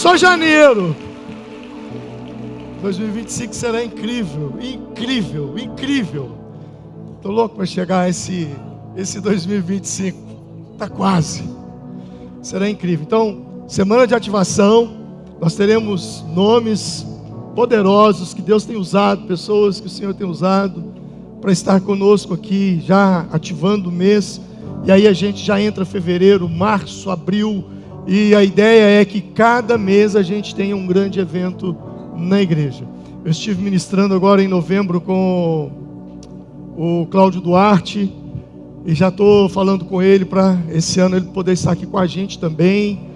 só janeiro. 2025 será incrível, incrível, incrível. Estou louco para chegar esse 2025. Está quase. Será incrível. Então, semana de ativação. Nós teremos nomes poderosos que Deus tem usado, pessoas que o Senhor tem usado para estar conosco aqui, já ativando o mês. E aí a gente já entra fevereiro, março, abril. E a ideia é que cada mês a gente tenha um grande evento na igreja. Eu estive ministrando agora em novembro com o Cláudio Duarte. E já estou falando com ele para esse ano ele poder estar aqui com a gente também.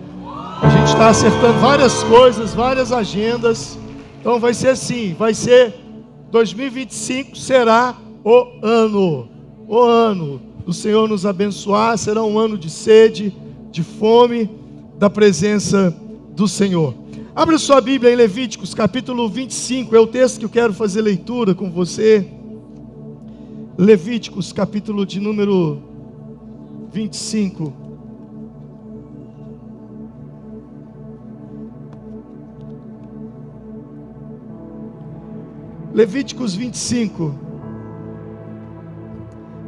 A gente está acertando várias coisas, várias agendas. Então vai ser assim, vai ser 2025 será o ano do Senhor nos abençoar. Será um ano de sede, de fome da presença do Senhor. Abra sua Bíblia em Levíticos capítulo 25, é o texto que eu quero fazer leitura com você. Levíticos capítulo de número 25. Levíticos 25.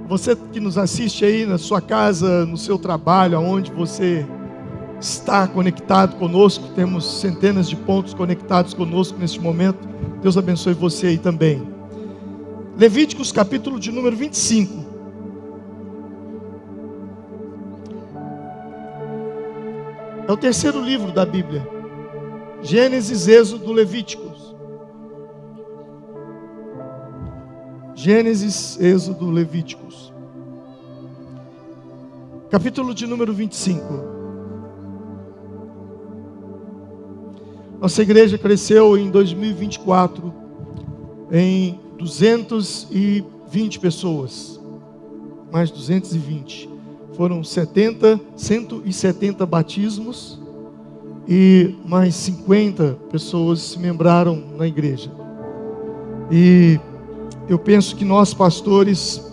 Você que nos assiste aí na sua casa, no seu trabalho, aonde você está conectado conosco, temos centenas de pontos conectados conosco neste momento. Deus abençoe você aí também. Levíticos capítulo de número 25. É o terceiro livro da Bíblia. Gênesis, Êxodo, Levíticos. Gênesis, Êxodo, Levíticos. Capítulo de número 25. Nossa igreja cresceu em 2024 em 220 pessoas. Mais 220. Foram 170 batismos e mais 50 pessoas se membraram na igreja. E eu penso que nós, pastores,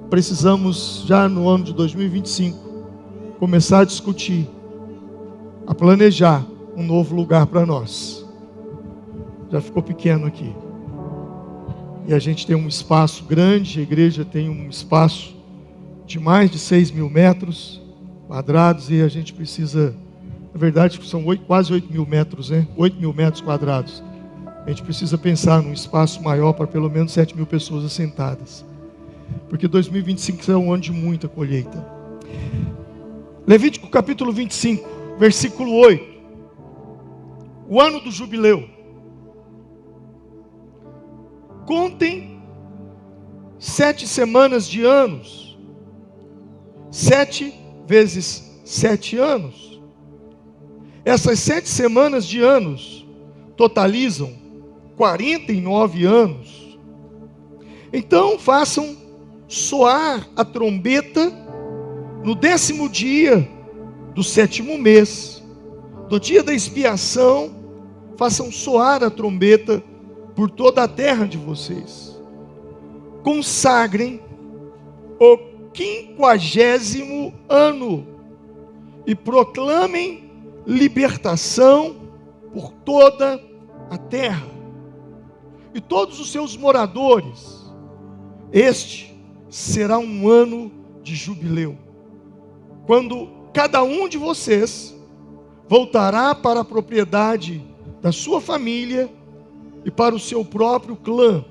precisamos, já no ano de 2025, começar a discutir, a planejar um novo lugar para nós. Já ficou pequeno aqui. E a gente tem um espaço grande, a igreja tem um espaço de mais de 6 mil metros quadrados, e a gente precisa, na verdade, são quase 8 mil metros, né? 8 mil metros quadrados. A gente precisa pensar num espaço maior para pelo menos 7 mil pessoas assentadas. Porque 2025 será um ano de muita colheita. Levítico capítulo 25, versículo 8. O ano do jubileu. Contem 7 semanas de anos. 7 vezes 7 anos. Essas 7 semanas de anos totalizam 49 anos. Então façam soar a trombeta no 10º dia do 7º mês, do dia da expiação. Façam soar a trombeta por toda a terra de vocês. Consagrem o 50º ano e proclamem libertação por toda a terra. E todos os seus moradores, este será um ano de jubileu, quando cada um de vocês voltará para a propriedade da sua família e para o seu próprio clã.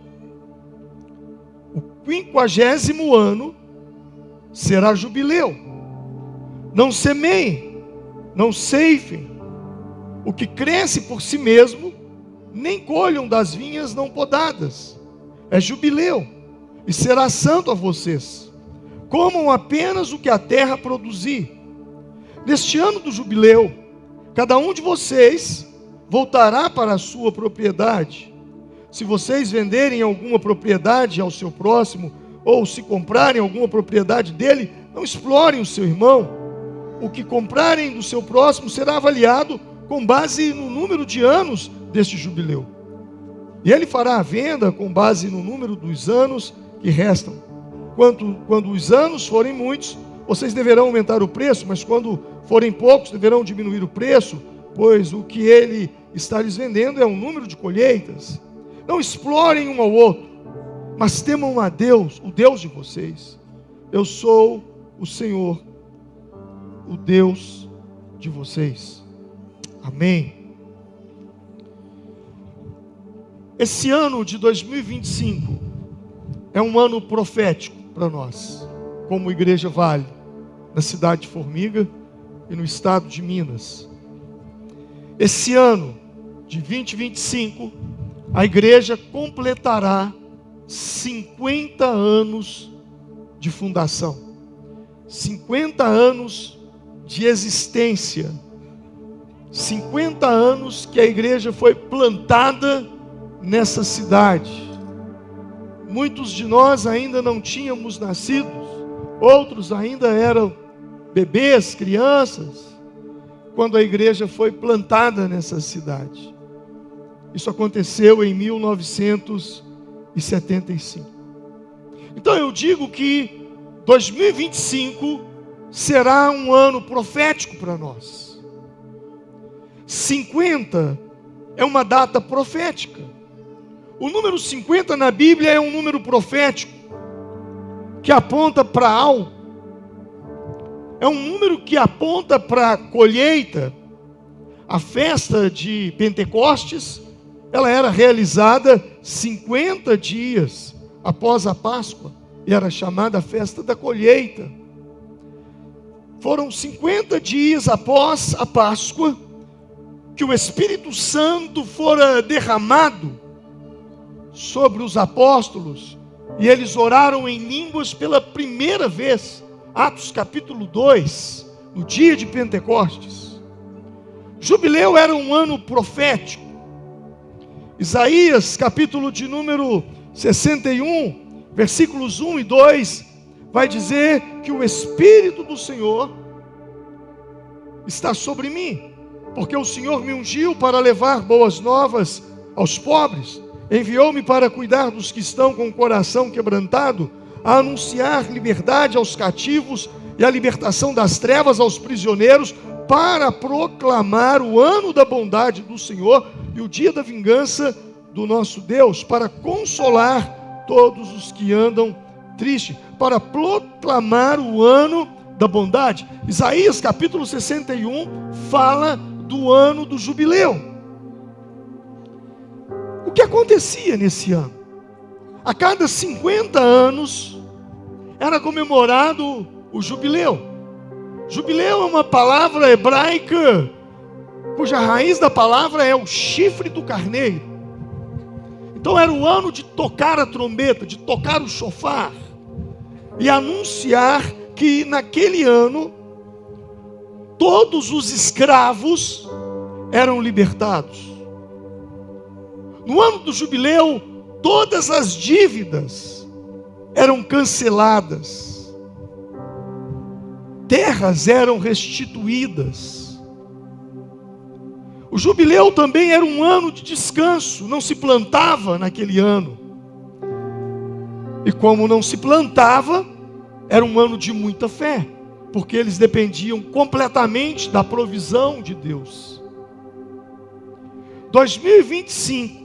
O 50º ano será jubileu. Não semeiem, não ceifem o que cresce por si mesmo, nem colham das vinhas não podadas. É jubileu, e será santo a vocês. Comam apenas o que a terra produzir. Neste ano do jubileu, cada um de vocês voltará para a sua propriedade. Se vocês venderem alguma propriedade ao seu próximo, ou se comprarem alguma propriedade dele, não explorem o seu irmão. O que comprarem do seu próximo será avaliado com base no número de anos deste jubileu. E ele fará a venda com base no número dos anos que restam. Quando os anos forem muitos, vocês deverão aumentar o preço, mas quando forem poucos, deverão diminuir o preço, pois o que ele está lhes vendendo é um número de colheitas. Não explorem um ao outro, mas temam a Deus, o Deus de vocês. Eu sou o Senhor, o Deus de vocês. Amém. Esse ano de 2025 é um ano profético para nós, como Igreja Vale, na cidade de Formiga e no estado de Minas. Esse ano de 2025, a igreja completará 50 anos de fundação, 50 anos de existência, 50 anos que a igreja foi plantada nessa cidade. Muitos de nós ainda não tínhamos nascido, outros ainda eram bebês, crianças, quando a igreja foi plantada nessa cidade. Isso aconteceu em 1975. Então eu digo que 2025 será um ano profético para nós. 50 é uma data profética. O número 50 na Bíblia é um número profético que aponta para algo. É um número que aponta para a colheita. A festa de Pentecostes, ela era realizada 50 dias após a Páscoa, e era chamada a festa da colheita. Foram 50 dias após a Páscoa que o Espírito Santo fora derramado sobre os apóstolos, e eles oraram em línguas pela primeira vez. Atos capítulo 2, no dia de Pentecostes. Jubileu era um ano profético. Isaías capítulo de número 61, versículos 1 e 2, vai dizer que o Espírito do Senhor está sobre mim, porque o Senhor me ungiu para levar boas novas aos pobres, enviou-me para cuidar dos que estão com o coração quebrantado, a anunciar liberdade aos cativos e a libertação das trevas aos prisioneiros, para proclamar o ano da bondade do Senhor e o dia da vingança do nosso Deus, para consolar todos os que andam tristes, para proclamar o ano da bondade. Isaías capítulo 61 fala do ano do jubileu. O que acontecia nesse ano? A cada 50 anos era comemorado o jubileu. Jubileu é uma palavra hebraica cuja raiz da palavra é o chifre do carneiro. Então era o ano de tocar a trombeta, de tocar o chofar e anunciar que naquele ano todos os escravos eram libertados. No ano do jubileu, todas as dívidas eram canceladas, terras eram restituídas. O jubileu também era um ano de descanso, não se plantava naquele ano. E como não se plantava, era um ano de muita fé, porque eles dependiam completamente da provisão de Deus. 2025,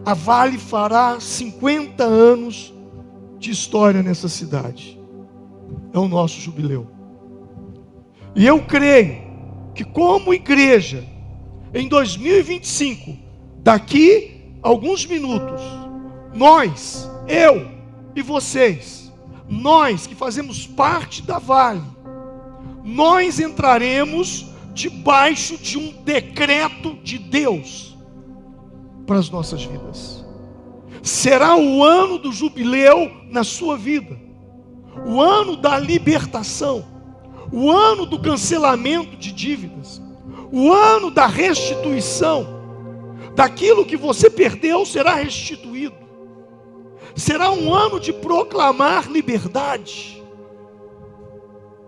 a Vale fará 50 anos de história nessa cidade. É o nosso jubileu. E eu creio que como igreja, em 2025, daqui a alguns minutos, nós, eu e vocês, nós que fazemos parte da Vale, nós entraremos debaixo de um decreto de Deus para as nossas vidas. Será o ano do jubileu na sua vida, o ano da libertação, o ano do cancelamento de dívidas, o ano da restituição. Daquilo que você perdeu será restituído. Será um ano de proclamar liberdade.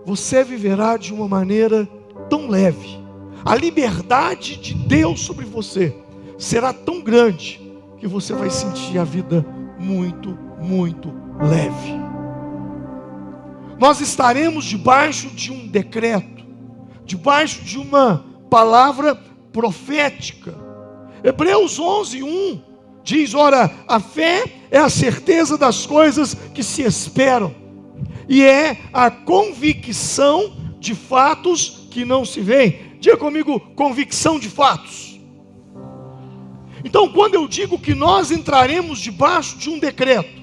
Você viverá de uma maneira tão leve. A liberdade de Deus sobre você será tão grande que você vai sentir a vida muito, muito leve. Nós estaremos debaixo de um decreto, debaixo de uma palavra profética. Hebreus 11:1 diz: ora, a fé é a certeza das coisas que se esperam, e é a convicção de fatos que não se veem. Diga comigo, convicção de fatos. Então, quando eu digo que nós entraremos debaixo de um decreto,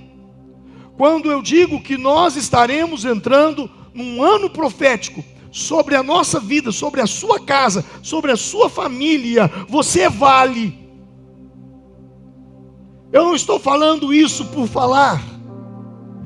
quando eu digo que nós estaremos entrando num ano profético sobre a nossa vida, sobre a sua casa, sobre a sua família, você vale. Eu não estou falando isso por falar,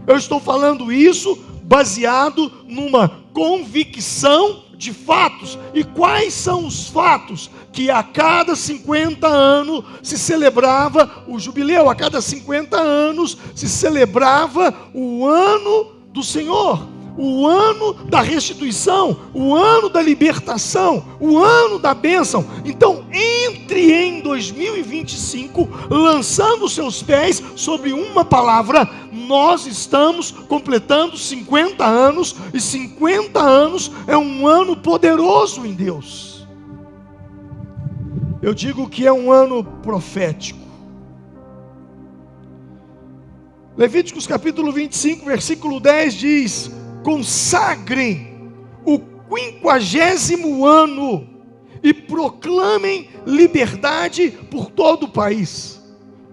eu estou falando isso baseado numa convicção de fatos. E quais são os fatos? Que a cada 50 anos se celebrava o jubileu, a cada 50 anos se celebrava o ano do Senhor, o ano da restituição, o ano da libertação, o ano da bênção. Então, entre em 2025, lançando seus pés sobre uma palavra. Nós estamos completando 50 anos, e 50 anos é um ano poderoso em Deus. Eu digo que é um ano profético. Levíticos capítulo 25, versículo 10 diz: consagrem o 50º ano e proclamem liberdade por todo o país,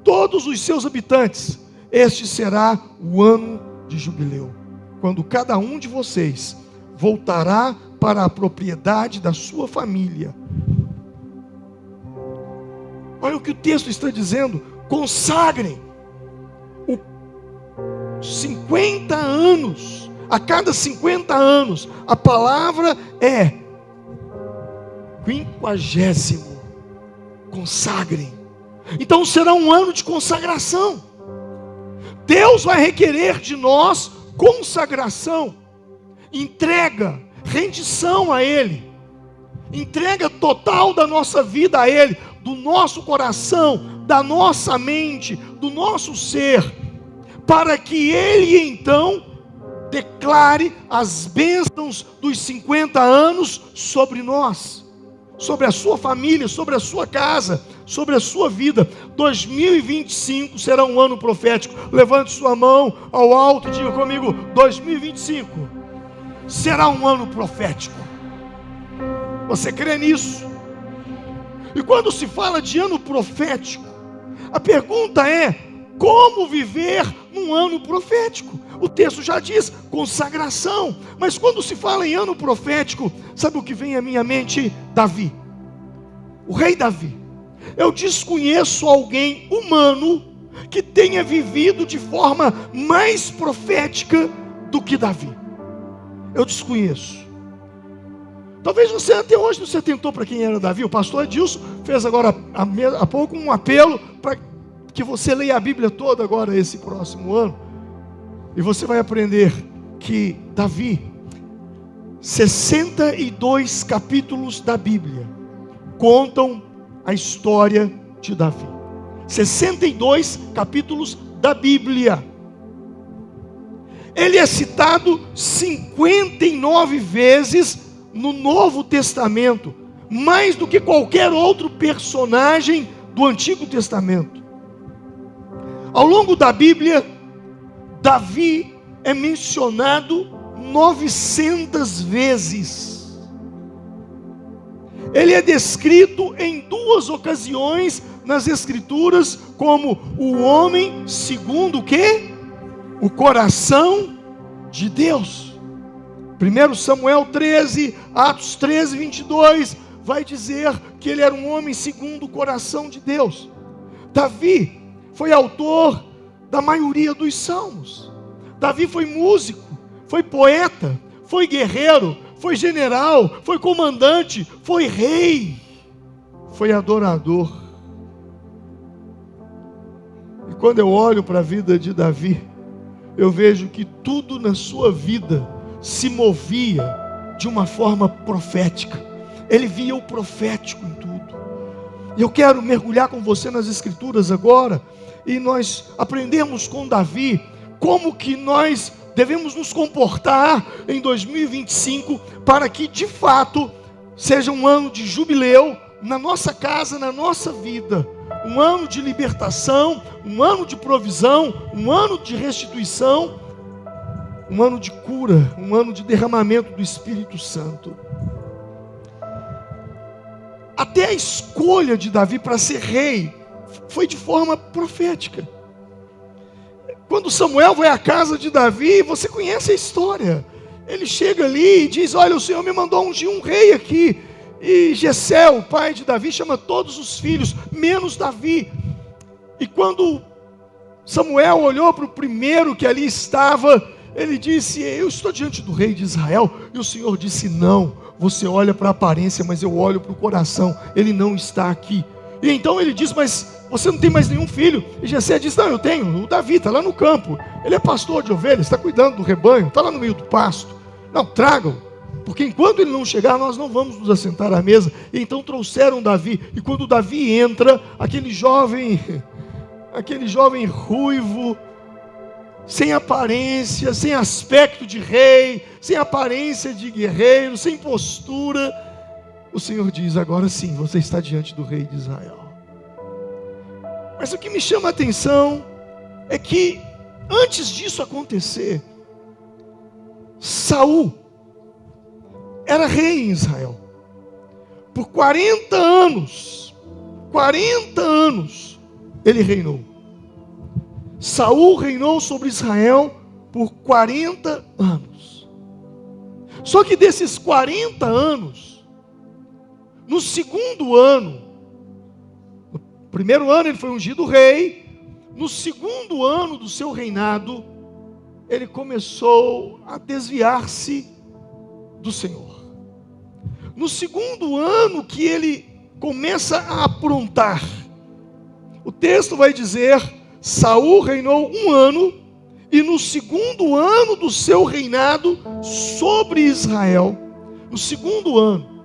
todos os seus habitantes. Este será o ano de jubileu, quando cada um de vocês voltará para a propriedade da sua família. Olha o que o texto está dizendo: consagrem 50 anos. A cada 50 anos, a palavra é 50º. Consagrem. Então será um ano de consagração. Deus vai requerer de nós consagração, entrega, rendição a Ele, entrega total da nossa vida a Ele, do nosso coração, da nossa mente, do nosso ser, para que Ele então declare as bênçãos dos 50 anos sobre nós, sobre a sua família, sobre a sua casa, sobre a sua vida. 2025 será um ano profético. Levante sua mão ao alto e diga comigo: 2025 será um ano profético. Você crê nisso? E quando se fala de ano profético, a pergunta é: como viver num ano profético? O texto já diz consagração. Mas quando se fala em ano profético, sabe o que vem à minha mente? Davi, o rei Davi. Eu desconheço alguém humano que tenha vivido de forma mais profética do que Davi. Eu desconheço. Talvez você até hoje não se atentou para quem era Davi. O pastor Edilson fez agora há pouco um apelo para que você leia a Bíblia toda agora esse próximo ano, e você vai aprender que Davi, 62 capítulos da Bíblia contam a história de Davi. 62 capítulos da Bíblia. Ele é citado 59 vezes no Novo Testamento, mais do que qualquer outro personagem do Antigo Testamento. Ao longo da Bíblia, Davi é mencionado 900 vezes. Ele é descrito em 2 ocasiões nas Escrituras como o homem segundo o quê? O coração de Deus. 1 Samuel 13, Atos 13, 22, vai dizer que ele era um homem segundo o coração de Deus. Davi foi autor da maioria dos salmos. Davi foi músico, foi poeta, foi guerreiro, foi general, foi comandante, foi rei, foi adorador. E quando eu olho para a vida de Davi, eu vejo que tudo na sua vida se movia de uma forma profética. Ele via o profético em tudo. E eu quero mergulhar com você nas Escrituras agora, e nós aprendemos com Davi como que nós devemos nos comportar em 2025 para que de fato seja um ano de jubileu na nossa casa, na nossa vida. Um ano de libertação, um ano de provisão, um ano de restituição, um ano de cura, um ano de derramamento do Espírito Santo. Até a escolha de Davi para ser rei foi de forma profética. Quando Samuel vai à casa de Davi, você conhece a história. Ele chega ali e diz: olha, o Senhor me mandou ungir um rei aqui. E Jessé, o pai de Davi, chama todos os filhos, menos Davi. E quando Samuel olhou para o primeiro que ali estava, ele disse: eu estou diante do rei de Israel. E o Senhor disse: não, você olha para a aparência, mas eu olho para o coração, ele não está aqui. E então ele diz: mas você não tem mais nenhum filho? E Jessé disse: não, eu tenho, o Davi está lá no campo, ele é pastor de ovelhas, está cuidando do rebanho, está lá no meio do pasto. Não, tragam, porque enquanto ele não chegar, nós não vamos nos assentar à mesa. E então trouxeram Davi, e quando Davi entra, aquele jovem ruivo, sem aparência, sem aspecto de rei, sem aparência de guerreiro, sem postura, o Senhor diz: agora sim, você está diante do rei de Israel. Mas o que me chama a atenção é que antes disso acontecer, Saul era rei em Israel. Por 40 anos ele reinou. Saul reinou sobre Israel por 40 anos. Só que desses 40 anos, no segundo ano, no primeiro ano ele foi ungido rei, no segundo ano do seu reinado, ele começou a desviar-se do Senhor. No segundo ano que ele começa a aprontar, o texto vai dizer: Saul reinou 1 ano, e no segundo ano do seu reinado sobre Israel, no segundo ano,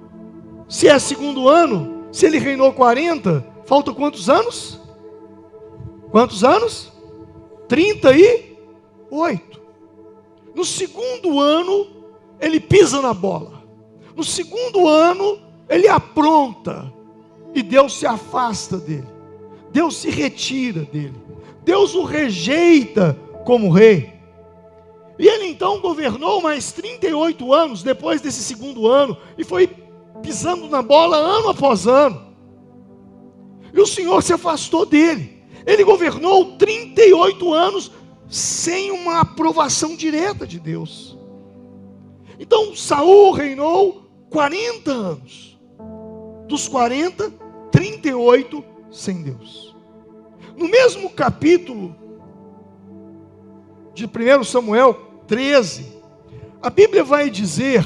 se é segundo ano, se ele reinou 40, falta quantos anos? Quantos anos? 38. No segundo ano, ele pisa na bola. No segundo ano, ele apronta, e Deus se afasta dele, Deus se retira dele, Deus o rejeita como rei. E ele então governou mais 38 anos depois desse segundo ano, e foi pisando na bola ano após ano. E o Senhor se afastou dele. Ele governou 38 anos sem uma aprovação direta de Deus. Então Saul reinou 40 anos. Dos 40, 38 sem Deus. No mesmo capítulo de 1 Samuel 13, a Bíblia vai dizer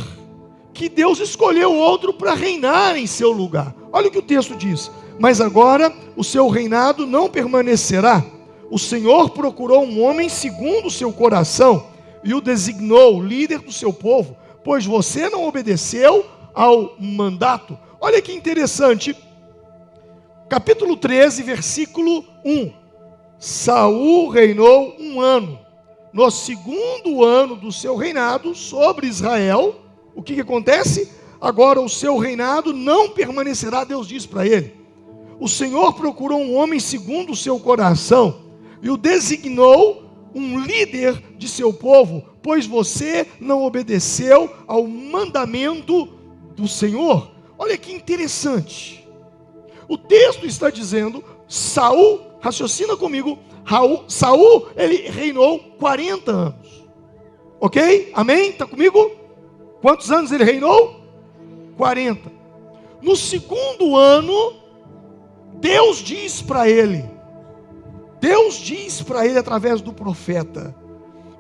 que Deus escolheu outro para reinar em seu lugar. Olha o que o texto diz: mas agora o seu reinado não permanecerá. O Senhor procurou um homem segundo o seu coração e o designou líder do seu povo, pois você não obedeceu ao mandato. Olha que interessante, capítulo 13, versículo 1. Saul reinou 1 ano. No segundo ano do seu reinado sobre Israel, o que acontece? Agora o seu reinado não permanecerá. Deus diz para ele: o Senhor procurou um homem segundo o seu coração e o designou um líder de seu povo, pois você não obedeceu ao mandamento do Senhor. Olha que interessante. O texto está dizendo: Saul, raciocina comigo, Saul, ele reinou 40 anos. Ok? Amém? Está comigo? Quantos anos ele reinou? 40. No segundo ano, Deus diz para ele através do profeta: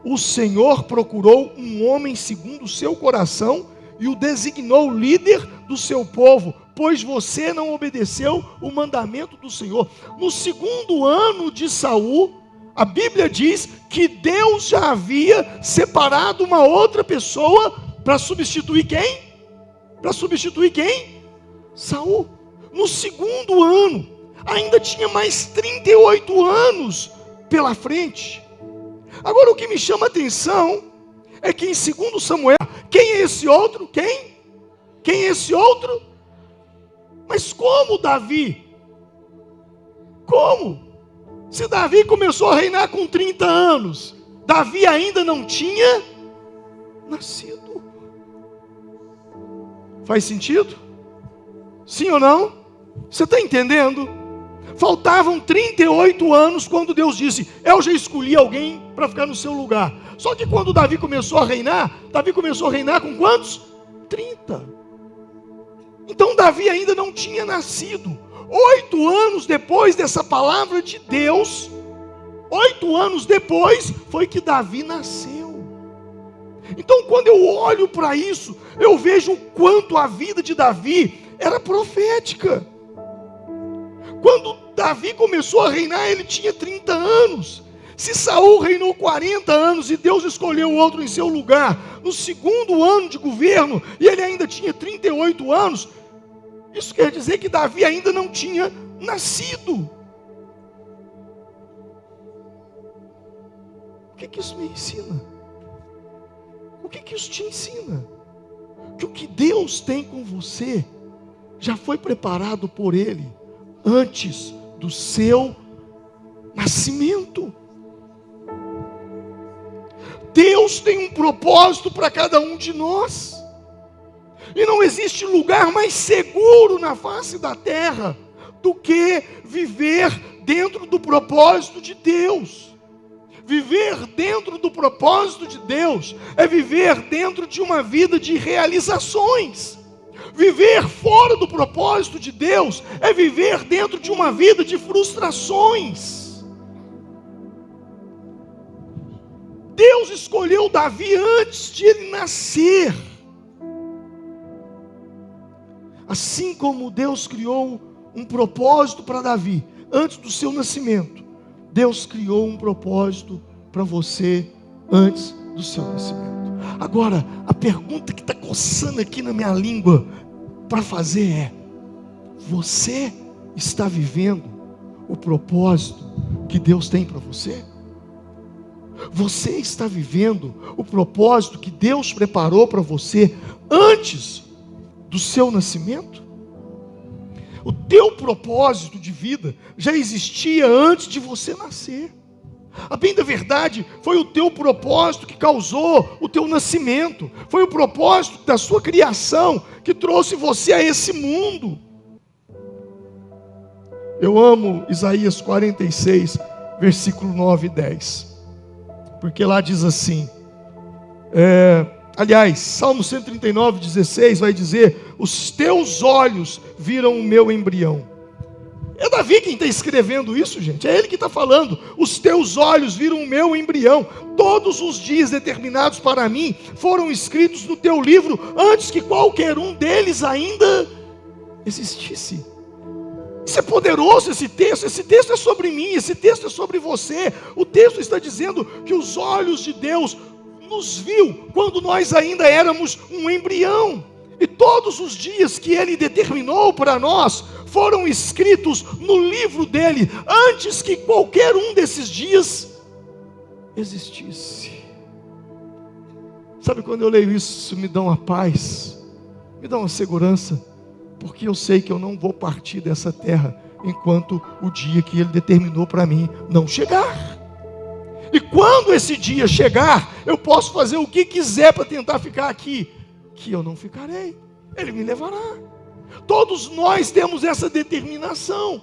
o Senhor procurou um homem segundo o seu coração e o designou líder do seu povo, pois você não obedeceu o mandamento do Senhor. No segundo ano de Saul, a Bíblia diz que Deus já havia separado uma outra pessoa para substituir quem? Para substituir quem? Saul. No segundo ano, ainda tinha mais 38 anos pela frente. Agora o que me chama a atenção é que em 2 Samuel, quem é esse outro? Quem? Quem é esse outro? Mas como Davi? Como? Se Davi começou a reinar com 30 anos, Davi ainda não tinha nascido. Faz sentido? Sim ou não? Você está entendendo? Faltavam 38 anos quando Deus disse: eu já escolhi alguém para ficar no seu lugar. Só que quando Davi começou a reinar com quantos? 30. Então Davi ainda não tinha nascido. 8 anos depois dessa palavra de Deus, 8 anos depois, foi que Davi nasceu. Então quando eu olho para isso, eu vejo o quanto a vida de Davi era profética. Quando Davi começou a reinar, ele tinha 30 anos. Se Saul reinou 40 anos e Deus escolheu outro em seu lugar, no segundo ano de governo, e ele ainda tinha 38 anos, isso quer dizer que Davi ainda não tinha nascido. O que isso me ensina? O que isso te ensina? Que o que Deus tem com você já foi preparado por Ele antes do seu nascimento. Deus tem um propósito para cada um de nós. E não existe lugar mais seguro na face da terra do que viver dentro do propósito de Deus. Viver dentro do propósito de Deus é viver dentro de uma vida de realizações. Viver fora do propósito de Deus é viver dentro de uma vida de frustrações. Deus escolheu Davi antes de ele nascer. Assim como Deus criou um propósito para Davi antes do seu nascimento, Deus criou um propósito para você antes do seu nascimento. Agora, a pergunta que está coçando aqui na minha língua para fazer é: você está vivendo o propósito que Deus tem para você? Você está vivendo o propósito que Deus preparou para você antes do seu nascimento? O teu propósito de vida já existia antes de você nascer. A bem da verdade, foi o teu propósito que causou o teu nascimento. Foi o propósito da sua criação que trouxe você a esse mundo. Eu amo Isaías 46, versículo 9 e 10. Porque lá diz assim, aliás, Salmo 139, 16 vai dizer: os teus olhos viram o meu embrião. É Davi quem está escrevendo isso, gente. É ele que está falando. Os teus olhos viram o meu embrião. Todos os dias determinados para mim foram escritos no teu livro antes que qualquer um deles ainda existisse. Isso é poderoso, esse texto. Esse texto é sobre mim, esse texto é sobre você. O texto está dizendo que os olhos de Deus nos viu quando nós ainda éramos um embrião. E todos os dias que Ele determinou para nós foram escritos no livro dele antes que qualquer um desses dias existisse. Sabe, quando eu leio isso, me dá uma paz, me dá uma segurança, porque eu sei que eu não vou partir dessa terra enquanto o dia que Ele determinou para mim não chegar. E quando esse dia chegar, eu posso fazer o que quiser para tentar ficar aqui, que eu não ficarei, Ele me levará. Todos nós temos essa determinação.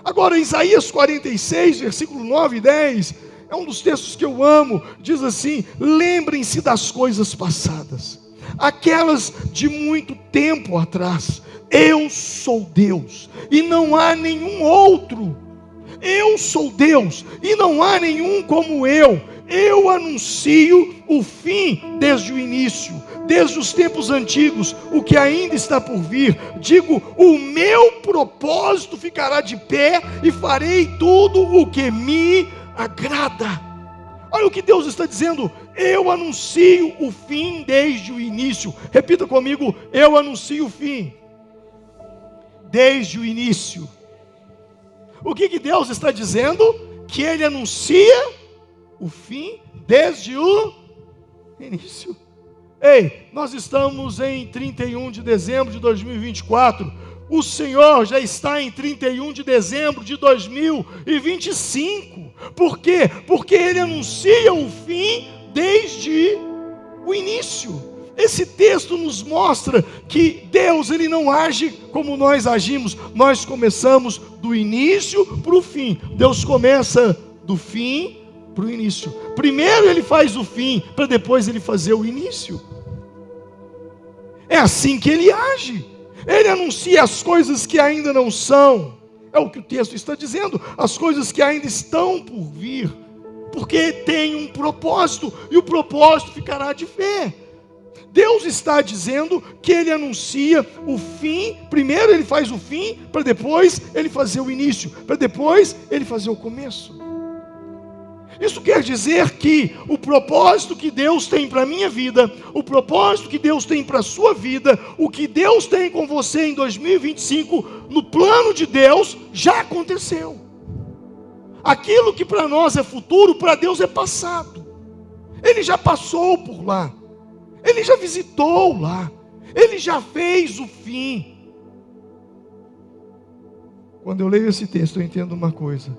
Agora, Isaías 46, versículo 9 e 10, é um dos textos que eu amo. Diz assim: lembrem-se das coisas passadas, aquelas de muito tempo atrás. Eu sou Deus e não há nenhum outro. Eu sou Deus e não há nenhum como eu. Eu anuncio o fim desde o início, desde os tempos antigos, o que ainda está por vir. Digo, o meu propósito ficará de pé e farei tudo o que me agrada. Olha o que Deus está dizendo: eu anuncio o fim desde o início. Repita comigo: eu anuncio o fim desde o início. O que Deus está dizendo? Que Ele anuncia o fim desde o início. Ei, nós estamos em 31 de dezembro de 2024. O Senhor já está em 31 de dezembro de 2025. Por quê? Porque Ele anuncia o fim desde o início. Esse texto nos mostra que Deus, Ele não age como nós agimos. Nós começamos do início para o fim. Deus começa do fim para o início. Primeiro Ele faz o fim, para depois Ele fazer o início. É assim que Ele age. Ele anuncia as coisas que ainda não são. É o que o texto está dizendo. As coisas que ainda estão por vir. Porque tem um propósito. E o propósito ficará de fé. Deus está dizendo que Ele anuncia o fim. Primeiro Ele faz o fim, para depois Ele fazer o início, para depois Ele fazer o começo. Isso quer dizer que o propósito que Deus tem para a minha vida, o propósito que Deus tem para a sua vida, o que Deus tem com você em 2025, no plano de Deus, já aconteceu. Aquilo que para nós é futuro, para Deus é passado. Ele já passou por lá. Ele já visitou lá. Ele já fez o fim. Quando eu leio esse texto, eu entendo uma coisa.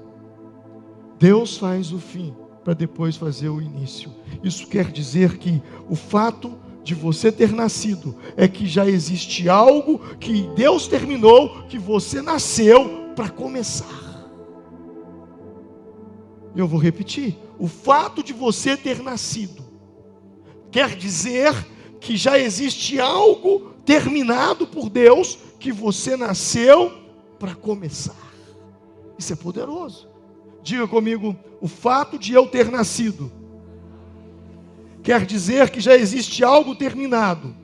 Deus faz o fim para depois fazer o início. Isso quer dizer que o fato de você ter nascido é que já existe algo que Deus terminou, que você nasceu para começar. Eu vou repetir. O fato de você ter nascido quer dizer que já existe algo terminado por Deus, que você nasceu para começar. Isso é poderoso. Diga comigo, o fato de eu ter nascido quer dizer que já existe algo terminado,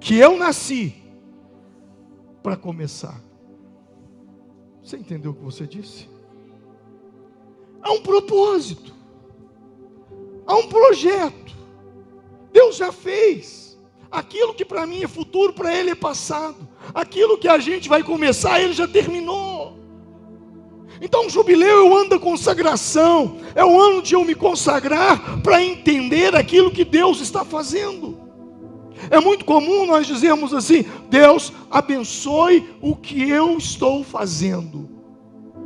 que eu nasci para começar. Você entendeu o que você disse? Há um propósito. Há um projeto. Deus já fez. Aquilo que para mim é futuro, para Ele é passado. Aquilo que a gente vai começar, Ele já terminou. Então o jubileu é o ano da consagração. É o ano de eu me consagrar para entender aquilo que Deus está fazendo. É muito comum nós dizermos assim: Deus abençoe o que eu estou fazendo.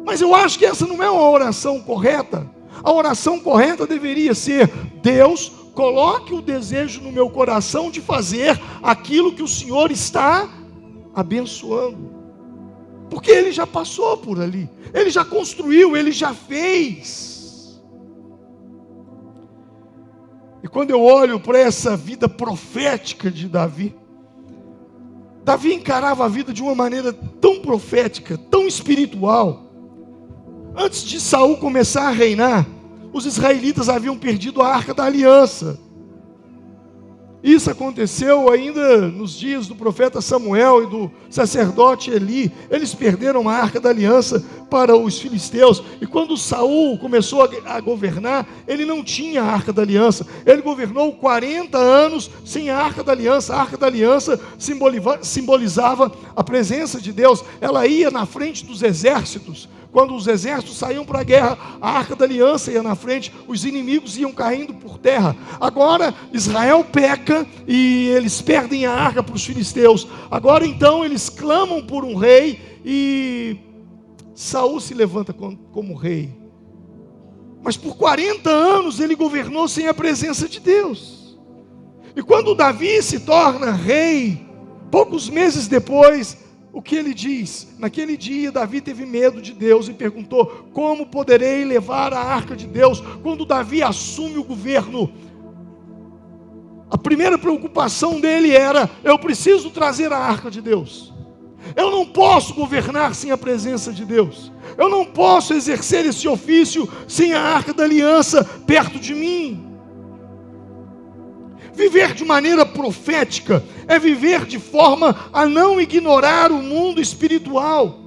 Mas eu acho que essa não é uma oração correta. A oração correta deveria ser: Deus, coloque o desejo no meu coração de fazer aquilo que o Senhor está abençoando. Porque Ele já passou por ali. Ele já construiu, Ele já fez. E quando eu olho para essa vida profética de Davi, Davi encarava a vida de uma maneira tão profética, tão espiritual. Antes de Saul começar a reinar, os israelitas haviam perdido a Arca da Aliança. Isso aconteceu ainda nos dias do profeta Samuel e do sacerdote Eli. Eles perderam a Arca da Aliança para os filisteus. E quando Saul começou a governar, ele não tinha a Arca da Aliança. Ele governou 40 anos sem a Arca da Aliança. A Arca da Aliança simbolizava a presença de Deus. Ela ia na frente dos exércitos. Quando os exércitos saíam para a guerra, a Arca da Aliança ia na frente, os inimigos iam caindo por terra. Agora Israel peca e eles perdem a arca para os filisteus. Agora então eles clamam por um rei e Saul se levanta como rei. Mas por 40 anos ele governou sem a presença de Deus. E quando Davi se torna rei, poucos meses depois, o que ele diz? Naquele dia Davi teve medo de Deus e perguntou: como poderei levar a arca de Deus? Quando Davi assume o governo, a primeira preocupação dele era: eu preciso trazer a arca de Deus. Eu não posso governar sem a presença de Deus. Eu não posso exercer esse ofício sem a arca da aliança perto de mim. Viver de maneira profética é viver de forma a não ignorar o mundo espiritual.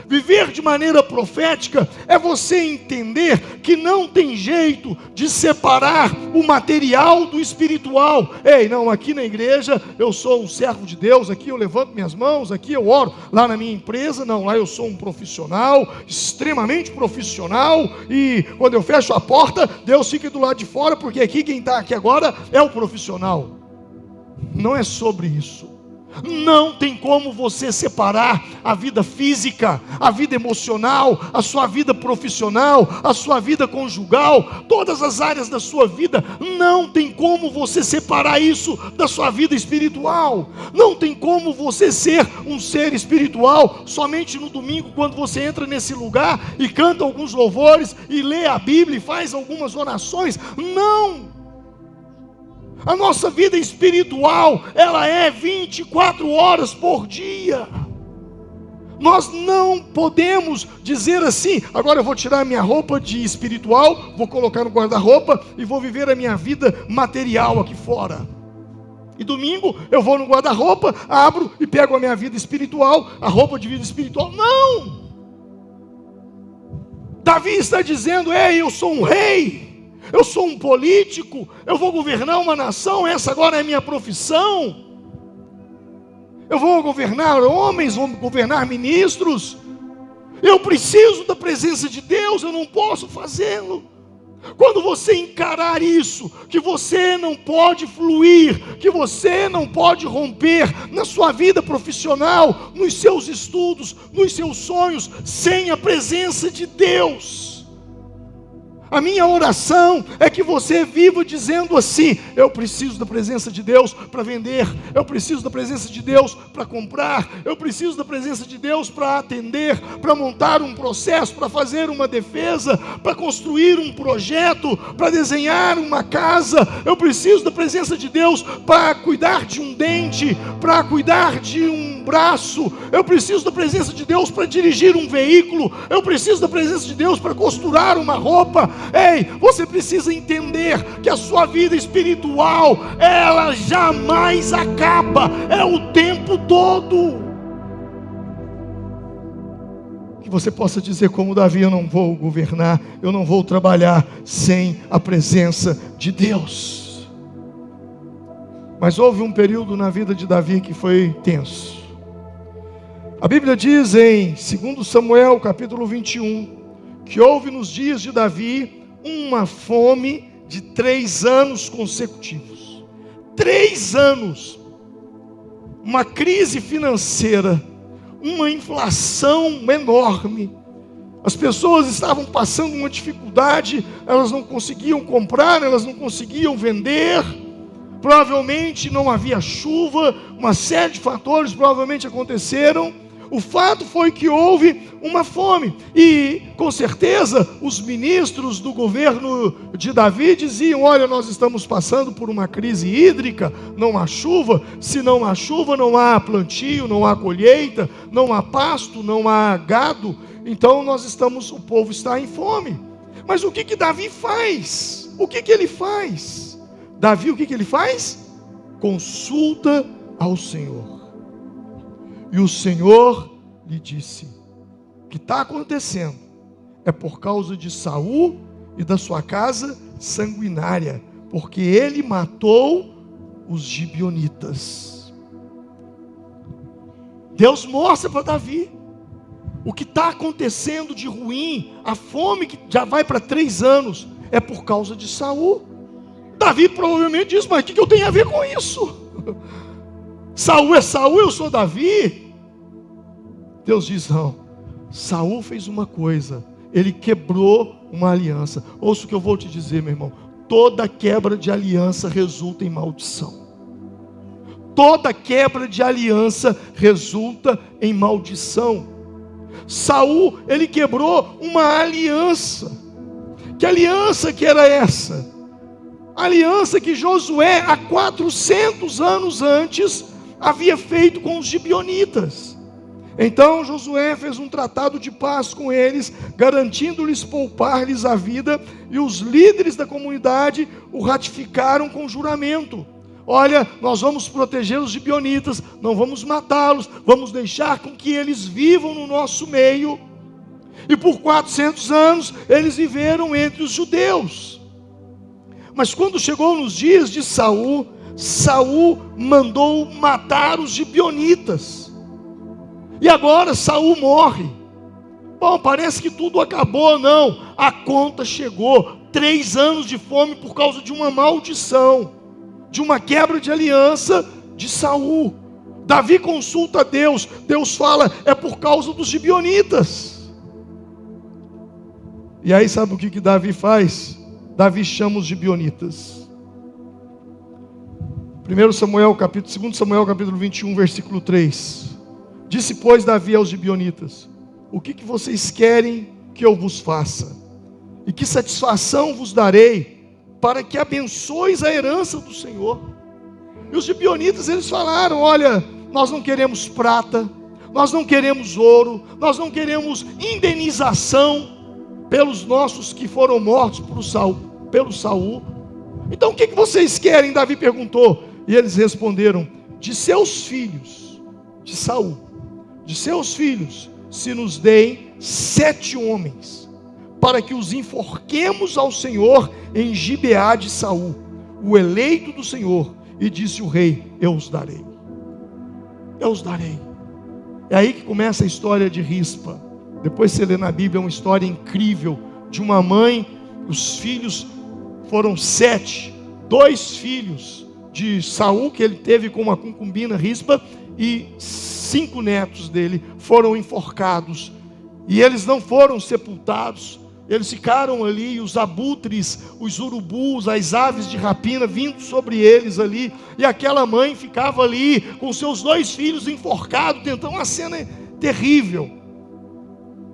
Viver de maneira profética é você entender que não tem jeito de separar o material do espiritual. Ei, não, aqui na igreja eu sou um servo de Deus, aqui eu levanto minhas mãos, aqui eu oro. Lá na minha empresa, não, lá eu sou um profissional, extremamente profissional, e quando eu fecho a porta, Deus fica do lado de fora, porque aqui quem está aqui agora é o profissional. Não é sobre isso. Não tem como você separar a vida física, a vida emocional, a sua vida profissional, a sua vida conjugal, todas as áreas da sua vida. Não tem como você separar isso da sua vida espiritual. Não tem como você ser um ser espiritual somente no domingo, quando você entra nesse lugar e canta alguns louvores e lê a Bíblia e faz algumas orações. Não! A nossa vida espiritual, ela é 24 horas por dia. Nós não podemos dizer assim: agora eu vou tirar a minha roupa de espiritual, vou colocar no guarda-roupa e vou viver a minha vida material aqui fora. E domingo eu vou no guarda-roupa, abro e pego a minha vida espiritual, a roupa de vida espiritual. Não! Davi está dizendo: ei, eu sou um rei. Eu sou um político, eu vou governar uma nação, essa agora é a minha profissão. Eu vou governar homens, vou governar ministros. Eu preciso da presença de Deus, eu não posso fazê-lo. Quando você encarar isso, que você não pode fluir, que você não pode romper na sua vida profissional, nos seus estudos, nos seus sonhos, sem a presença de Deus. A minha oração é que você viva dizendo assim: eu preciso da presença de Deus para vender, eu preciso da presença de Deus para comprar, eu preciso da presença de Deus para atender, para montar um processo, para fazer uma defesa, para construir um projeto, para desenhar uma casa. Eu preciso da presença de Deus para cuidar de um dente, para cuidar de um braço. Eu preciso da presença de Deus para dirigir um veículo. Eu preciso da presença de Deus para costurar uma roupa. Ei, você precisa entender que a sua vida espiritual, ela jamais acaba, é o tempo todo. Que você possa dizer como Davi: eu não vou governar, eu não vou trabalhar sem a presença de Deus. Mas houve um período na vida de Davi que foi tenso. A Bíblia diz em 2 Samuel capítulo 21, que houve nos dias de Davi uma fome de 3 anos consecutivos. 3 anos. Uma crise financeira, uma inflação enorme. As pessoas estavam passando uma dificuldade, elas não conseguiam comprar, elas não conseguiam vender. Provavelmente não havia chuva, uma série de fatores provavelmente aconteceram. O fato foi que houve uma fome, e com certeza os ministros do governo de Davi diziam: olha, nós estamos passando por uma crise hídrica, não há chuva. Se não há chuva, não há plantio, não há colheita, não há pasto, não há gado. Então o povo está em fome. Mas o que Davi faz? O que ele faz? Davi, o que ele faz? Consulta ao Senhor. E o Senhor lhe disse: o que está acontecendo é por causa de Saul e da sua casa sanguinária, porque ele matou os gibeonitas. Deus mostra para Davi o que está acontecendo de ruim, a fome que já vai para 3 anos, é por causa de Saul. Davi provavelmente diz: mas o que eu tenho a ver com isso? Saul é Saul, eu sou Davi. Deus diz: não, Saul fez uma coisa, ele quebrou uma aliança. Ouça o que eu vou te dizer, meu irmão: toda quebra de aliança resulta em maldição. Toda quebra de aliança resulta em maldição. Saul, ele quebrou uma aliança. Que aliança que era essa? A aliança que Josué, há 400 anos antes, havia feito com os gibeonitas. Então Josué fez um tratado de paz com eles, garantindo-lhes poupar-lhes a vida, e os líderes da comunidade o ratificaram com juramento. olha, nós vamos proteger os gibeonitas, não vamos matá-los, vamos deixar com que eles vivam no nosso meio. E por 400 anos eles viveram entre os judeus. Mas quando chegou nos dias de Saul, Saul mandou matar os gibeonitas. E agora Saul morre. Bom, parece que tudo acabou. Não, a conta chegou. 3 anos de fome por causa de uma maldição, de uma quebra de aliança de Saul. Davi consulta a Deus. Deus fala, é por causa dos gibeonitas. E aí sabe o que Davi faz? Davi chama os gibeonitas. 2 Samuel capítulo 21, versículo 3. Disse, pois, Davi aos gibeonitas: o que vocês querem que eu vos faça? E que satisfação vos darei, para que abençoes a herança do Senhor? E os gibeonitas, eles falaram, olha, nós não queremos prata, nós não queremos ouro, nós não queremos indenização pelos nossos que foram mortos pelo Saul. Então o que vocês querem? Davi perguntou. E eles responderam, de seus filhos, de Saul, de seus filhos, se nos deem 7 homens, para que os enforquemos ao Senhor em Gibeá de Saul, o eleito do Senhor. E disse o rei, eu os darei. Eu os darei. É aí que começa a história de Rispa. Depois você lê na Bíblia, é uma história incrível, de uma mãe, os filhos foram 7, 2 filhos de Saul, que ele teve com uma concubina Rispa, e 5 netos dele foram enforcados, e eles não foram sepultados, eles ficaram ali, os abutres, os urubus, as aves de rapina vindo sobre eles ali, e aquela mãe ficava ali, com seus 2 filhos enforcados, tentando uma cena terrível.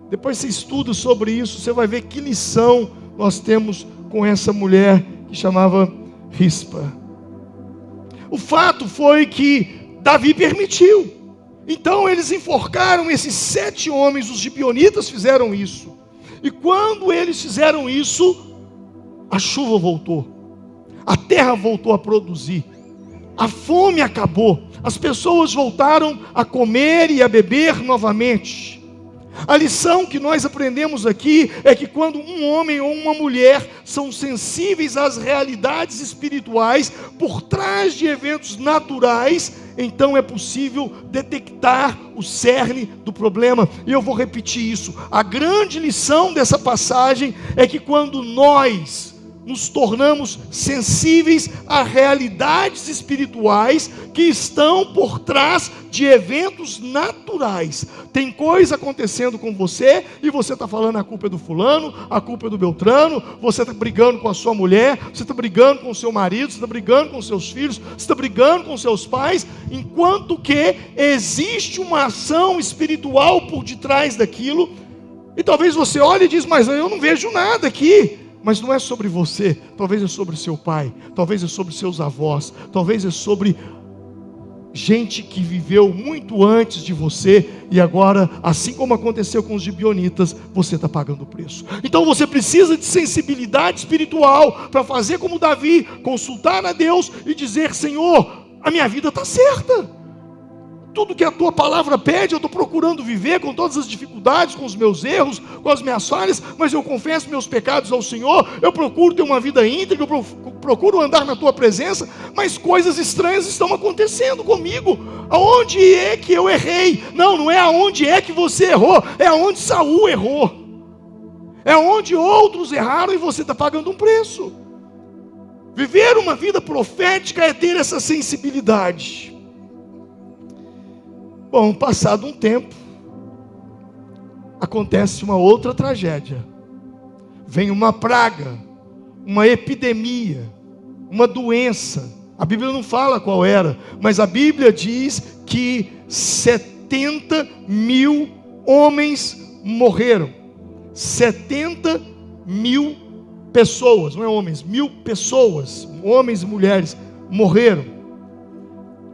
Depois você estuda sobre isso, você vai ver que lição nós temos com essa mulher que chamava Rispa. O fato foi que Davi permitiu. Então eles enforcaram esses 7 homens, os gibeonitas fizeram isso. E quando eles fizeram isso, a chuva voltou, a terra voltou a produzir, a fome acabou, as pessoas voltaram a comer e a beber novamente. A lição que nós aprendemos aqui é que quando um homem ou uma mulher são sensíveis às realidades espirituais por trás de eventos naturais, então é possível detectar o cerne do problema. E eu vou repetir isso. A grande lição dessa passagem é que quando nós nos tornamos sensíveis a realidades espirituais que estão por trás de eventos naturais. Tem coisa acontecendo com você e você está falando a culpa é do fulano, a culpa é do Beltrano, você está brigando com a sua mulher, você está brigando com o seu marido, você está brigando com os seus filhos, você está brigando com seus pais, enquanto que existe uma ação espiritual por detrás daquilo. E talvez você olhe e diz, mas eu não vejo nada aqui. Mas não é sobre você, talvez é sobre seu pai, talvez é sobre seus avós, talvez é sobre gente que viveu muito antes de você, e agora, assim como aconteceu com os gibeonitas, você está pagando o preço. Então você precisa de sensibilidade espiritual, para fazer como Davi, consultar a Deus e dizer, Senhor, a minha vida está certa. Tudo que a tua palavra pede, eu estou procurando viver com todas as dificuldades, com os meus erros, com as minhas falhas, mas eu confesso meus pecados ao Senhor, eu procuro ter uma vida íntegra, eu procuro andar na tua presença, mas coisas estranhas estão acontecendo comigo. Aonde é que eu errei? Não é aonde é que você errou, é aonde Saul errou, é onde outros erraram e você está pagando um preço. Viver uma vida profética é ter essa sensibilidade. Bom, passado um tempo, acontece uma outra tragédia. Vem uma praga, uma epidemia, uma doença. A Bíblia não fala qual era, mas a Bíblia diz que 70 mil homens morreram. 70 mil pessoas, não é homens, 1000 pessoas, homens e mulheres, morreram.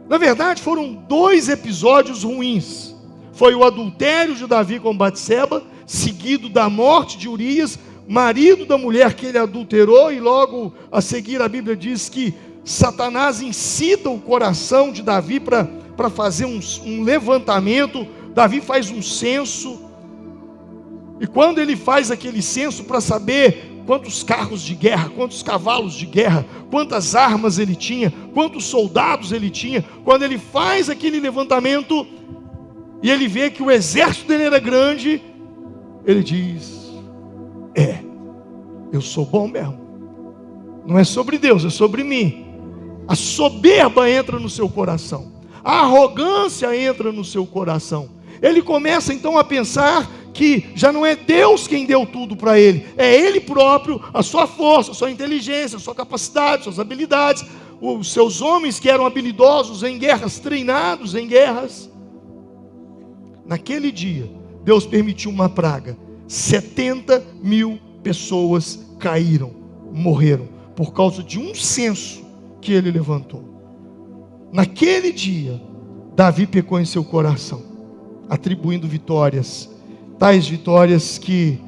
Na verdade foram 2 episódios ruins. Foi o adultério de Davi com Batseba, seguido da morte de Urias, marido da mulher que ele adulterou, e logo a seguir a Bíblia diz que Satanás incita o coração de Davi para fazer um levantamento. Davi faz um censo, e quando ele faz aquele censo para saber quantos carros de guerra, quantos cavalos de guerra, quantas armas ele tinha, quantos soldados ele tinha, quando ele faz aquele levantamento e ele vê que o exército dele era grande, ele diz: eu sou bom mesmo. Não é sobre Deus, é sobre mim. A soberba entra no seu coração, a arrogância entra no seu coração. Ele começa então a pensar que já não é Deus quem deu tudo para ele, é ele próprio, a sua força, a sua inteligência, a sua capacidade, suas habilidades, os seus homens que eram habilidosos em guerras, treinados em guerras. Naquele dia, Deus permitiu uma praga. 70.000 pessoas caíram, morreram, por causa de um censo que ele levantou. Naquele dia, Davi pecou em seu coração, atribuindo vitórias, tais vitórias que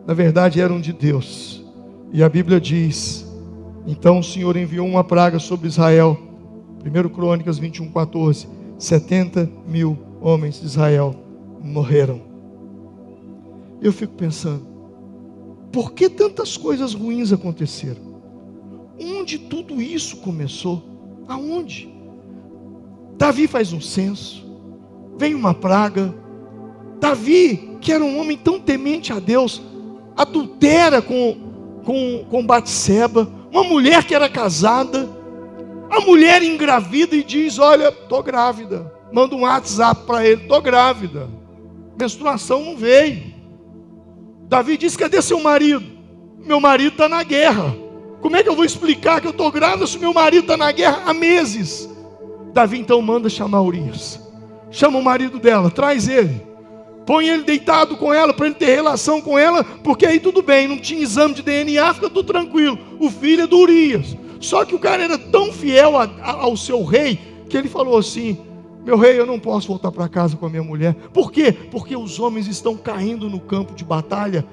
na verdade eram de Deus. E a Bíblia diz: então o Senhor enviou uma praga sobre Israel. 1 Crônicas 21:14. 70.000 homens de Israel morreram. Eu fico pensando, por que tantas coisas ruins aconteceram? Onde tudo isso começou? Aonde? Davi faz um censo, vem uma praga. Davi, que era um homem tão temente a Deus, adultera com Batseba, uma mulher que era casada. A mulher engravida e diz: olha, estou grávida. Manda um WhatsApp para ele: estou grávida, menstruação não veio. Davi diz: cadê seu marido? Meu marido está na guerra. Como é que eu vou explicar que eu estou grávida se meu marido está na guerra há meses? Davi então manda chamar Urias. Chama o marido dela, traz ele, põe ele deitado com ela, para ele ter relação com ela, porque aí tudo bem, não tinha exame de DNA, fica tudo tranquilo. O filho é do Urias. Só que o cara era tão fiel ao seu rei, que ele falou assim: meu rei, eu não posso voltar para casa com a minha mulher. Por quê? Porque os homens estão caindo no campo de batalha.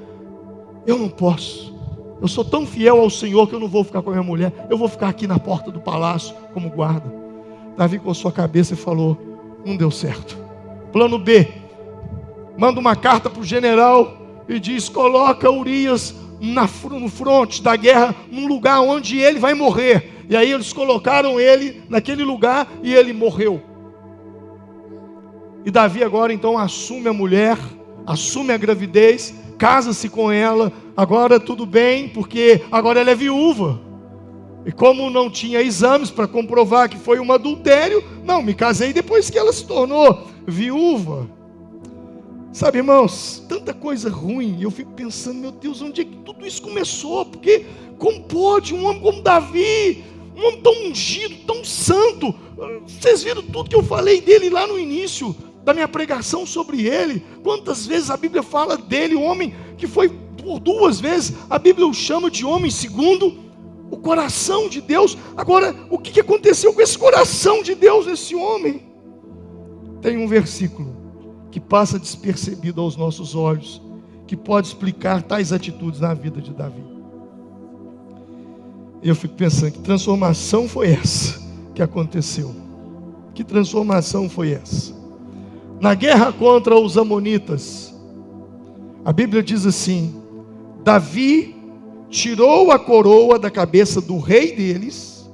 Eu não posso. Eu sou tão fiel ao Senhor que eu não vou ficar com a minha mulher. Eu vou ficar aqui na porta do palácio como guarda. Davi coçou a cabeça e falou: não deu certo. Plano B. Manda uma carta para o general e diz: coloca Urias no fronte da guerra, num lugar onde ele vai morrer. E aí eles colocaram ele naquele lugar e ele morreu. E Davi agora então assume a mulher, assume a gravidez, casa-se com ela. Agora tudo bem, porque agora ela é viúva. E como não tinha exames para comprovar que foi um adultério, não, me casei depois que ela se tornou viúva. Sabe, irmãos, tanta coisa ruim. E eu fico pensando: meu Deus, onde é que tudo isso começou? Porque como pode um homem como Davi, um homem tão ungido, tão santo? Vocês viram tudo que eu falei dele lá no início da minha pregação sobre ele? Quantas vezes a Bíblia fala dele? O homem que foi, por 2 vezes, a Bíblia o chama de homem segundo o coração de Deus. Agora, o que aconteceu com esse coração de Deus, esse homem? Tem um versículo que passa despercebido aos nossos olhos, que pode explicar tais atitudes na vida de Davi. E eu fico pensando: que transformação foi essa que aconteceu? Que transformação foi essa? Na guerra contra os amonitas, a Bíblia diz assim: Davi tirou a coroa da cabeça do rei deles.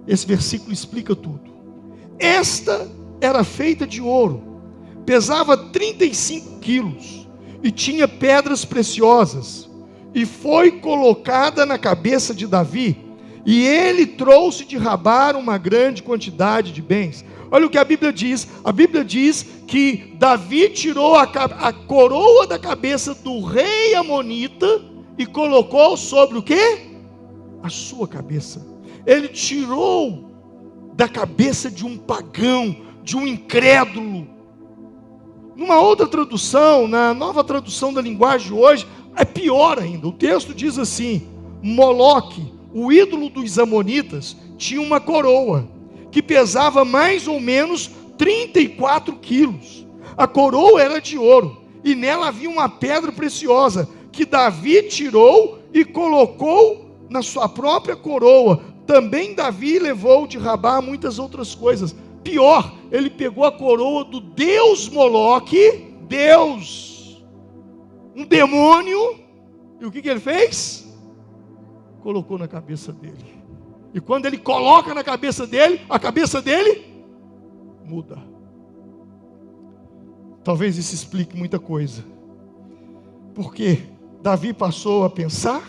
Esse versículo explica tudo. Esta era feita de ouro, pesava 35 quilos e tinha pedras preciosas, e foi colocada na cabeça de Davi, e ele trouxe de Rabá uma grande quantidade de bens. Olha o que a Bíblia diz. A Bíblia diz que Davi tirou a coroa da cabeça do rei amonita e colocou sobre o quê? A sua cabeça. Ele tirou da cabeça de um pagão, de um incrédulo. Numa outra tradução, na nova tradução da linguagem hoje, é pior ainda. O texto diz assim: Moloque, o ídolo dos amonitas, tinha uma coroa que pesava mais ou menos 34 quilos. A coroa era de ouro, e nela havia uma pedra preciosa, que Davi tirou e colocou na sua própria coroa. Também Davi levou de Rabá muitas outras coisas. Pior, ele pegou a coroa do deus Moloque, Deus, um demônio, e o que ele fez? Colocou na cabeça dele. E quando ele coloca na cabeça dele, a cabeça dele muda. Talvez isso explique muita coisa. Porque Davi passou a pensar,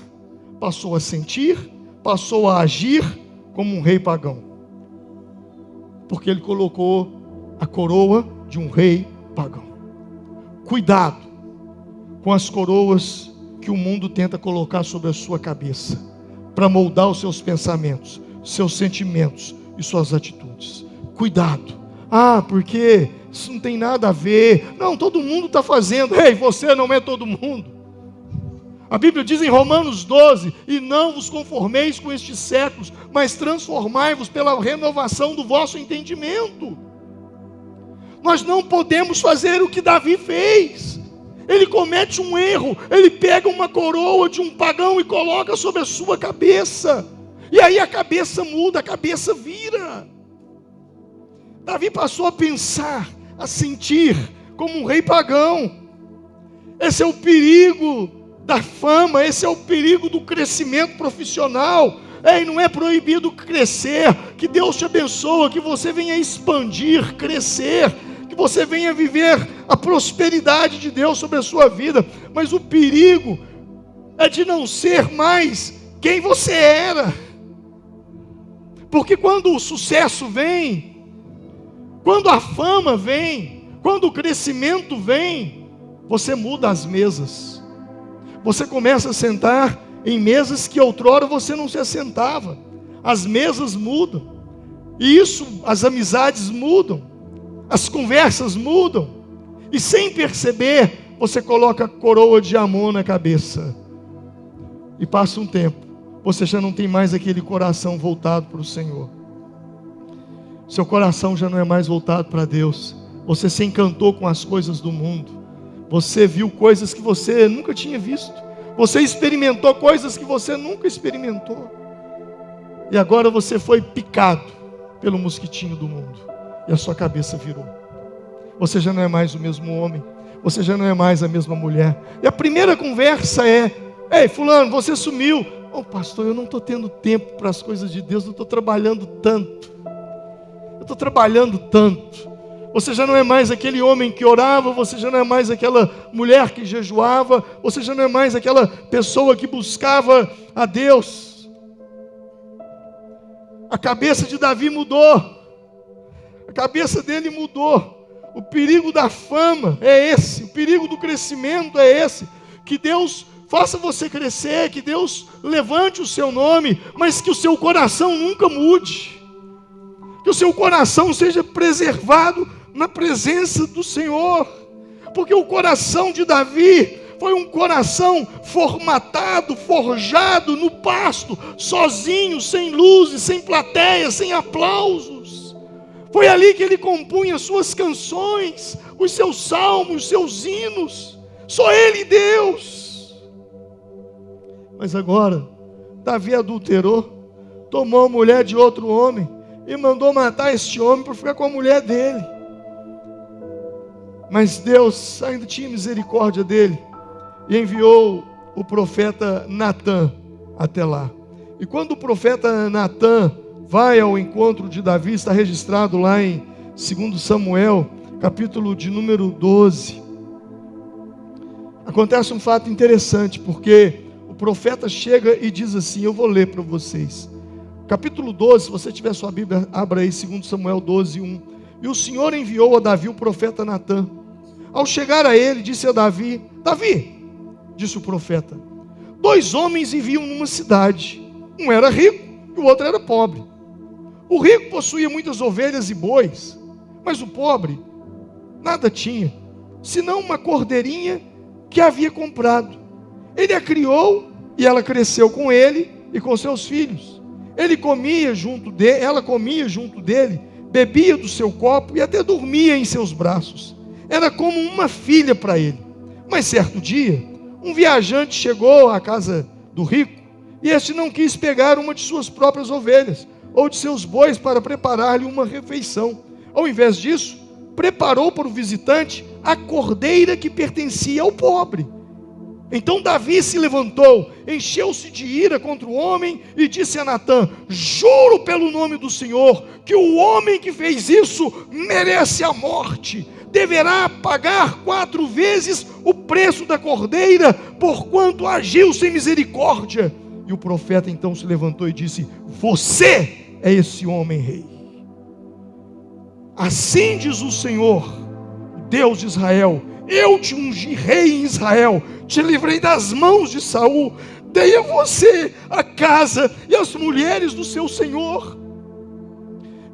passou a sentir, passou a agir como um rei pagão. Porque ele colocou a coroa de um rei pagão. Cuidado com as coroas que o mundo tenta colocar sobre a sua cabeça, para moldar os seus pensamentos, seus sentimentos e suas atitudes. Cuidado. Porque isso não tem nada a ver. Não, todo mundo está fazendo. Ei, você não é todo mundo. A Bíblia diz em Romanos 12: e não vos conformeis com estes séculos, mas transformai-vos pela renovação do vosso entendimento. Nós não podemos fazer o que Davi fez. Ele comete um erro, ele pega uma coroa de um pagão e coloca sobre a sua cabeça, e aí a cabeça muda, a cabeça vira. Davi passou a pensar, a sentir como um rei pagão. Esse é o perigo da fama, esse é o perigo do crescimento profissional. Não é proibido crescer, que Deus te abençoe, que você venha expandir, crescer, que você venha viver a prosperidade de Deus sobre a sua vida, mas o perigo é de não ser mais quem você era, porque quando o sucesso vem, quando a fama vem, quando o crescimento vem, você muda as mesas, você começa a sentar em mesas que outrora você não se assentava, as mesas mudam, e isso, as amizades mudam, as conversas mudam, e sem perceber, você coloca a coroa de Amon na cabeça, e passa um tempo, você já não tem mais aquele coração voltado para o Senhor, seu coração já não é mais voltado para Deus, você se encantou com as coisas do mundo, você viu coisas que você nunca tinha visto, você experimentou coisas que você nunca experimentou, e agora você foi picado pelo mosquitinho do mundo, e a sua cabeça virou. Você já não é mais o mesmo homem, você já não é mais a mesma mulher. E a primeira conversa é: ei, fulano, você sumiu. Pastor, eu não estou tendo tempo para as coisas de Deus, eu estou trabalhando tanto. Você já não é mais aquele homem que orava, você já não é mais aquela mulher que jejuava, você já não é mais aquela pessoa que buscava a Deus. A cabeça de Davi mudou. A cabeça dele mudou. O perigo da fama é esse, o perigo do crescimento é esse, que Deus faça você crescer, que Deus levante o seu nome, mas que o seu coração nunca mude, que o seu coração seja preservado na presença do Senhor, porque o coração de Davi foi um coração formatado, forjado no pasto, sozinho, sem luzes, sem plateia, sem aplausos. Foi ali que ele compunha suas canções, os seus salmos, os seus hinos, só ele e Deus. Mas agora, Davi adulterou, tomou a mulher de outro homem, e mandou matar este homem para ficar com a mulher dele. Mas Deus ainda tinha misericórdia dele, e enviou o profeta Natã até lá. E quando o profeta Natã vai ao encontro de Davi, está registrado lá em 2 Samuel, capítulo de número 12. Acontece um fato interessante, porque o profeta chega e diz assim, eu vou ler para vocês. Capítulo 12, se você tiver sua Bíblia, abra aí 2 Samuel 12, 1. E o Senhor enviou a Davi o profeta Natã. Ao chegar a ele, disse a Davi, Davi, disse o profeta, 2 homens viviam numa cidade, um era rico e o outro era pobre. O rico possuía muitas ovelhas e bois, mas o pobre nada tinha, senão uma cordeirinha que havia comprado. Ele a criou e ela cresceu com ele e com seus filhos. Ela comia junto dele, bebia do seu copo e até dormia em seus braços. Era como uma filha para ele. Mas certo dia, um viajante chegou à casa do rico E este não quis pegar uma de suas próprias ovelhas, ou de seus bois, para preparar-lhe uma refeição. Ao invés disso, preparou para o visitante a cordeira que pertencia ao pobre. Então Davi se levantou, encheu-se de ira contra o homem e disse a Natã: juro pelo nome do Senhor, que o homem que fez isso merece a morte. Deverá pagar 4 vezes o preço da cordeira, porquanto agiu sem misericórdia. E o profeta então se levantou e disse: você é esse homem rei. Assim diz o Senhor, Deus de Israel: eu te ungi rei em Israel, te livrei das mãos de Saul, dei a você a casa e as mulheres do seu senhor,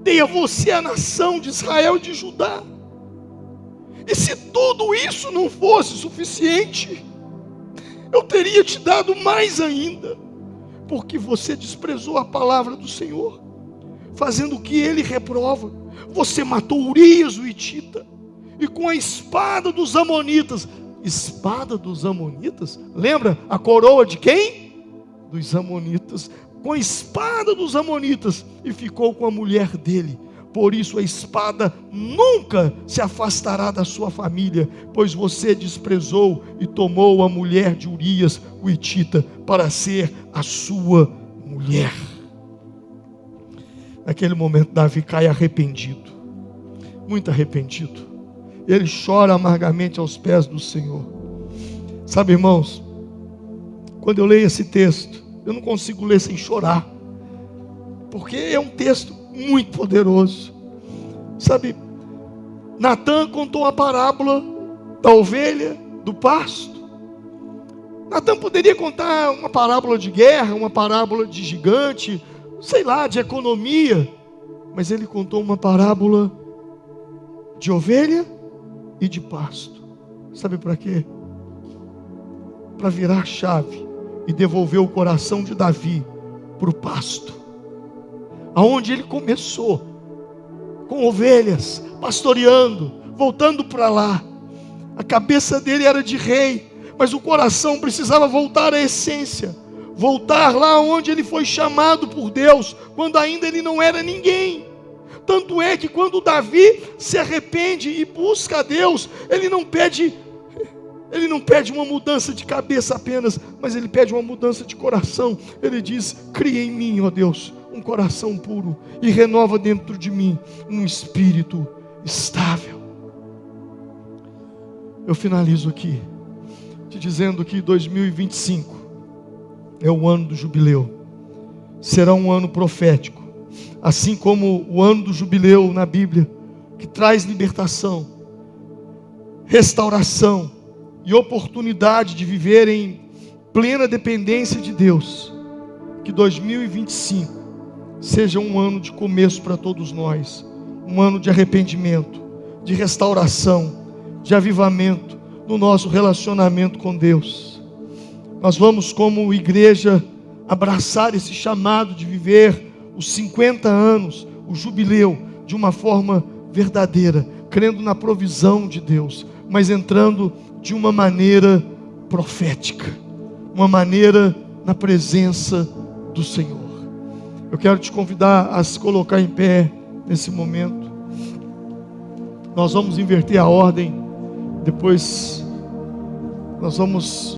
dei a você a nação de Israel e de Judá. E se tudo isso não fosse suficiente, eu teria te dado mais ainda, porque você desprezou a palavra do Senhor, fazendo o que ele reprova. Você matou Urias o hitita, e com a espada dos amonitas. Espada dos amonitas? Lembra a coroa de quem? Dos amonitas. Com a espada dos amonitas, e ficou com a mulher dele. Por isso a espada nunca se afastará da sua família, pois você desprezou e tomou a mulher de Urias o hitita para ser a sua mulher. Naquele momento Davi cai arrependido, muito arrependido. Ele chora amargamente aos pés do Senhor. Sabe, irmãos, quando eu leio esse texto, eu não consigo ler sem chorar, porque é um texto muito poderoso. Sabe, Natã contou a parábola da ovelha, do pasto. Natã poderia contar uma parábola de guerra, uma parábola de gigante, sei lá, de economia, mas ele contou uma parábola de ovelha e de pasto. Sabe para quê? Para virar a chave e devolver o coração de Davi para o pasto, aonde ele começou, com ovelhas, pastoreando, voltando para lá. A cabeça dele era de rei, mas o coração precisava voltar à essência, voltar lá onde ele foi chamado por Deus, quando ainda ele não era ninguém. Tanto é que quando Davi se arrepende e busca a Deus, ele não pede uma mudança de cabeça apenas, mas ele pede uma mudança de coração. Ele diz: cria em mim, ó Deus, um coração puro, e renova dentro de mim um espírito estável. Eu finalizo aqui te dizendo que 2025 é o ano do jubileu. Será um ano profético, assim como o ano do jubileu na Bíblia, que traz libertação, restauração e oportunidade de viver em plena dependência de Deus. Que 2025 seja um ano de começo para todos nós, um ano de arrependimento, de restauração, de avivamento no nosso relacionamento com Deus. Nós vamos, como igreja, abraçar esse chamado de viver os 50 anos, o jubileu, de uma forma verdadeira, crendo na provisão de Deus, mas entrando de uma maneira profética, uma maneira na presença do Senhor. Eu quero te convidar a se colocar em pé nesse momento. Nós vamos inverter a ordem, depois nós vamos